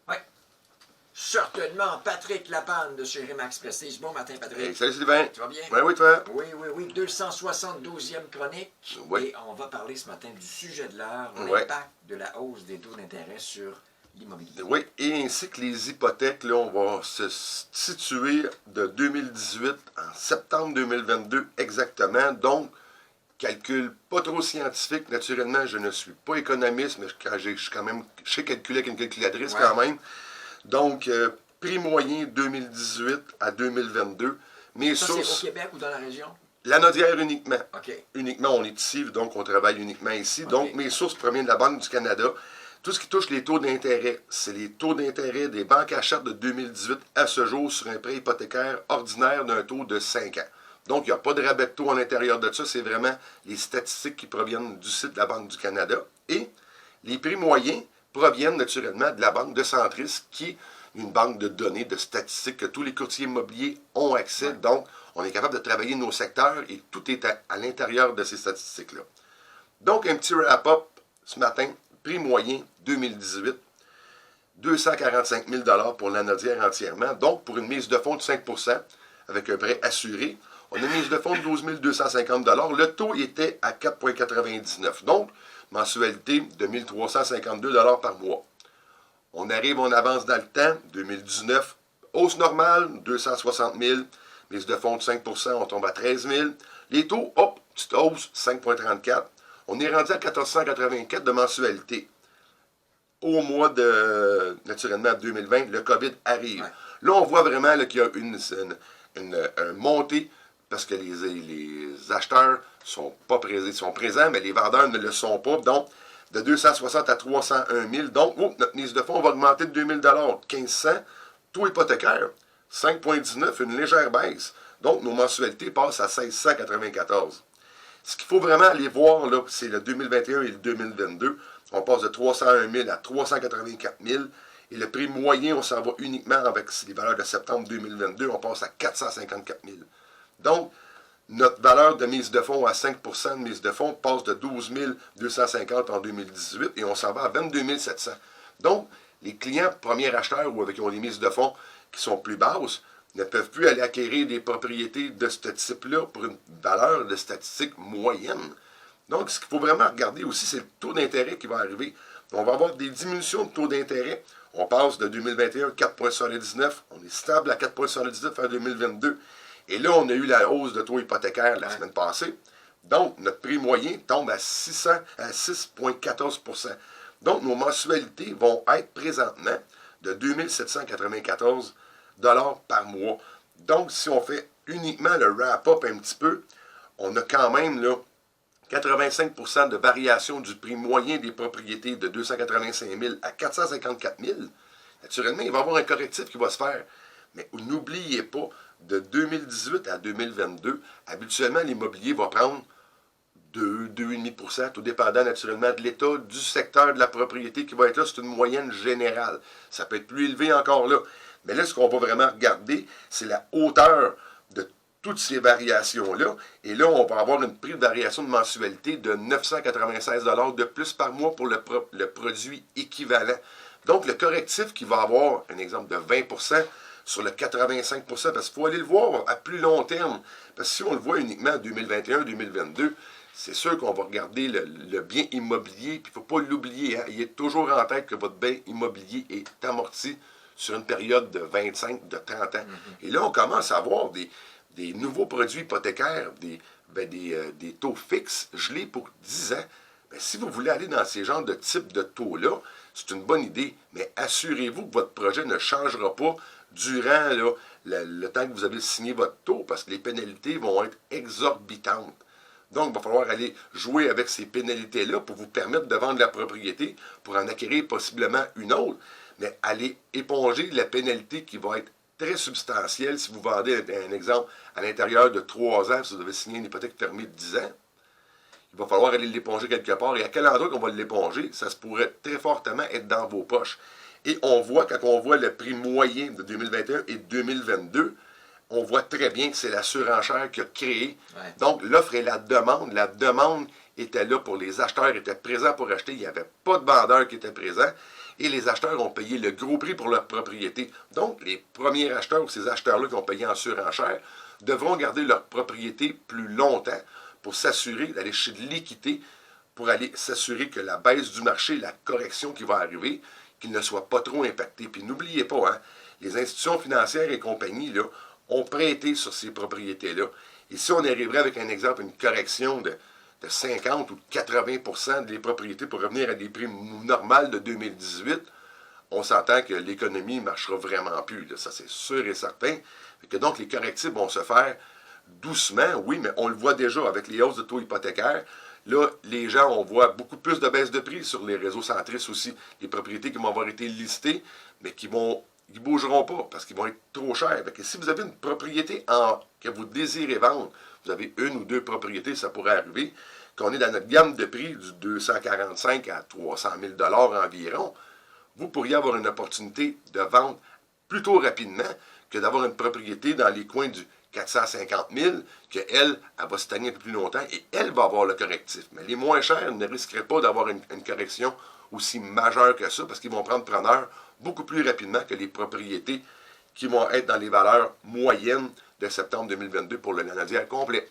Ouais. Certainement, Patrick Lapanne de chez Remax Prestige. Bon matin, Patrick. Hey, salut Sylvain. Tu vas bien? Oui, oui, toi? Oui, oui, oui. 272e chronique. Oui. Et on va parler ce matin du sujet de l'heure, Ouais. l'impact de la hausse des taux d'intérêt sur l'immobilier. Oui, et ainsi que les hypothèques, là, on va se situer de 2018 en septembre 2022 exactement. Donc, calcul pas trop scientifique. Naturellement, je ne suis pas économiste, mais je sais calculer avec une calculatrice Ouais. quand même. Donc, prix moyen 2018 à 2022. Mes Ça, sources, c'est au Québec ou dans la région? la Nodière uniquement. OK. Uniquement, on est ici, donc on travaille uniquement ici. OK. Donc, mes sources proviennent de la Banque du Canada. Tout ce qui touche les taux d'intérêt, c'est les taux d'intérêt des banques à charte de 2018 à ce jour sur un prêt hypothécaire ordinaire d'un taux de 5 ans. Donc, il n'y a pas de rabais de taux à l'intérieur de ça. C'est vraiment les statistiques qui proviennent du site de la Banque du Canada. Et les prix moyens proviennent naturellement de la Banque de Centris, qui est une banque de données, de statistiques que tous les courtiers immobiliers ont accès. Ouais. Donc, on est capable de travailler nos secteurs et tout est à l'intérieur de ces statistiques-là. Donc, un petit wrap-up ce matin. Prix moyen 2018, 245 000 pour la Nodière entièrement. Donc, pour une mise de fonds de 5 avec un prêt assuré, on a une mise de fonds de 12 250 $. Le taux était à 4,99 $. Donc, mensualité de 1 352 $ par mois. On arrive, on avance dans le temps. 2019, hausse normale, 260 000. Mise de fonds de 5 on tombe à 13 000. Les taux, hop, petite hausse, 5,34. On est rendu à 1484 de mensualité. Au mois de, naturellement, 2020, le COVID arrive. Ouais. Là, on voit vraiment qu'il y a une montée parce que les acheteurs sont pas présents, sont présents, mais les vendeurs ne le sont pas. Donc, de 260 à 301 000. Donc, notre mise de fonds va augmenter de 2 000 $, 1500. Taux hypothécaire, 5,19, une légère baisse. Donc, nos mensualités passent à 1694. Ce qu'il faut vraiment aller voir, là, c'est le 2021 et le 2022. On passe de 301 000 à 384 000. Et le prix moyen, on s'en va uniquement avec les valeurs de septembre 2022. On passe à 454 000. Donc, notre valeur de mise de fonds à 5 de mise de fonds passe de 12 250 en 2018 et on s'en va à 22 700. Donc, les clients premiers acheteurs ou qui ont des mises de fonds qui sont plus basses ne peuvent plus aller acquérir des propriétés de ce type-là pour une valeur de statistique moyenne. Donc, ce qu'il faut vraiment regarder aussi, c'est le taux d'intérêt qui va arriver. On va avoir des diminutions de taux d'intérêt. On passe de 2021 4,79. On est stable à 4,79 en 2022. Et là, on a eu la hausse de taux hypothécaire la semaine passée. Donc, notre prix moyen tombe à 6,14 %. Donc, nos mensualités vont être présentement de 2 794 $ par mois. Donc, si on fait uniquement le wrap-up un petit peu, on a quand même là 85 % de variation du prix moyen des propriétés de 285 000 à 454 000. Naturellement, il va y avoir un correctif qui va se faire. Mais n'oubliez pas, de 2018 à 2022, habituellement, l'immobilier va prendre 2, 2,5 %, tout dépendant naturellement de l'état, du secteur, de la propriété qui va être là. C'est une moyenne générale. Ça peut être plus élevé encore là. Mais là, ce qu'on va vraiment regarder, c'est la hauteur de toutes ces variations-là. Et là, on va avoir une prix de variation de mensualité de 996 $ de plus par mois pour le produit équivalent. Donc, le correctif qui va avoir, un exemple de 20 % sur le 85 % parce qu'il faut aller le voir à plus long terme. Parce que si on le voit uniquement en 2021-2022, c'est sûr qu'on va regarder le bien immobilier, puis il ne faut pas l'oublier. Hein, il est toujours en tête que votre bien immobilier est amorti sur une période de 25, de 30 ans. Et là, on commence à avoir des nouveaux produits hypothécaires, des taux fixes gelés pour 10 ans. Bien, si vous voulez aller dans ces genres de type de taux-là, c'est une bonne idée, mais assurez-vous que votre projet ne changera pas durant là, le temps que vous avez signé votre taux, parce que les pénalités vont être exorbitantes. Donc, il va falloir aller jouer avec ces pénalités-là pour vous permettre de vendre la propriété, pour en acquérir possiblement une autre, mais aller éponger la pénalité qui va être très substantielle si vous vendez, un exemple, à l'intérieur de 3 ans, si vous avez signé une hypothèque fermée de 10 ans. Il va falloir aller l'éponger quelque part. Et à quel endroit qu'on va l'éponger, ça se pourrait très fortement être dans vos poches. Et on voit, quand on voit le prix moyen de 2021 et 2022, on voit très bien que c'est la surenchère qui a créé. Ouais. Donc, l'offre et la demande était là pour les acheteurs, étaient présents pour acheter. Il n'y avait pas de vendeurs qui étaient présents. Et les acheteurs ont payé le gros prix pour leur propriété. Donc, les premiers acheteurs ou ces acheteurs-là qui ont payé en surenchère devront garder leur propriété plus longtemps pour s'assurer d'aller chez de l'équité, pour aller s'assurer que la baisse du marché, la correction qui va arriver, qu'ils ne soient pas trop impactés. Puis n'oubliez pas, hein, les institutions financières et compagnies là, ont prêté sur ces propriétés-là. Et si on arriverait avec un exemple, une correction de 50 ou de 80% des propriétés pour revenir à des prix normaux de 2018, on s'entend que l'économie ne marchera vraiment plus. Là. Ça, c'est sûr et certain. Que donc, les correctifs vont se faire doucement, oui, mais on le voit déjà avec les hausses de taux hypothécaires. Là, les gens, on voit beaucoup plus de baisse de prix sur les réseaux centristes aussi. Les propriétés qui vont avoir été listées, mais qui ne bougeront pas parce qu'ils vont être trop chers. Que si vous avez une propriété que vous désirez vendre, vous avez une ou deux propriétés, ça pourrait arriver, qu'on est dans notre gamme de prix du 245 à 300 000 $ environ, vous pourriez avoir une opportunité de vendre plutôt rapidement que d'avoir une propriété dans les coins du 450 000, qu'elle va stagner un peu plus longtemps et elle va avoir le correctif. Mais les moins chers ne risqueraient pas d'avoir une correction aussi majeure que ça parce qu'ils vont prendre preneur beaucoup plus rapidement que les propriétés qui vont être dans les valeurs moyennes de septembre 2022 pour le Canadien complet.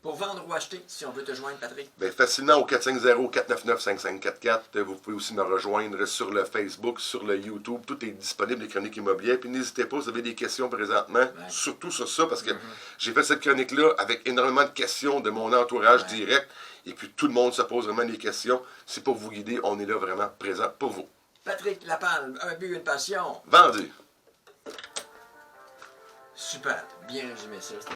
Pour vendre ou acheter, si on veut te joindre, Patrick? Bien, facilement au 450-499-5544. Vous pouvez aussi me rejoindre sur le Facebook, sur le YouTube. Tout est disponible, les chroniques immobilières. Puis n'hésitez pas, vous avez des questions présentement, surtout sur ça, parce que j'ai fait cette chronique-là avec énormément de questions de mon entourage direct. Et puis tout le monde se pose vraiment des questions. C'est pour vous guider, on est là vraiment présent pour vous. Patrick Lapalme, un but, une passion. Vendu. Super, bien résumé ça.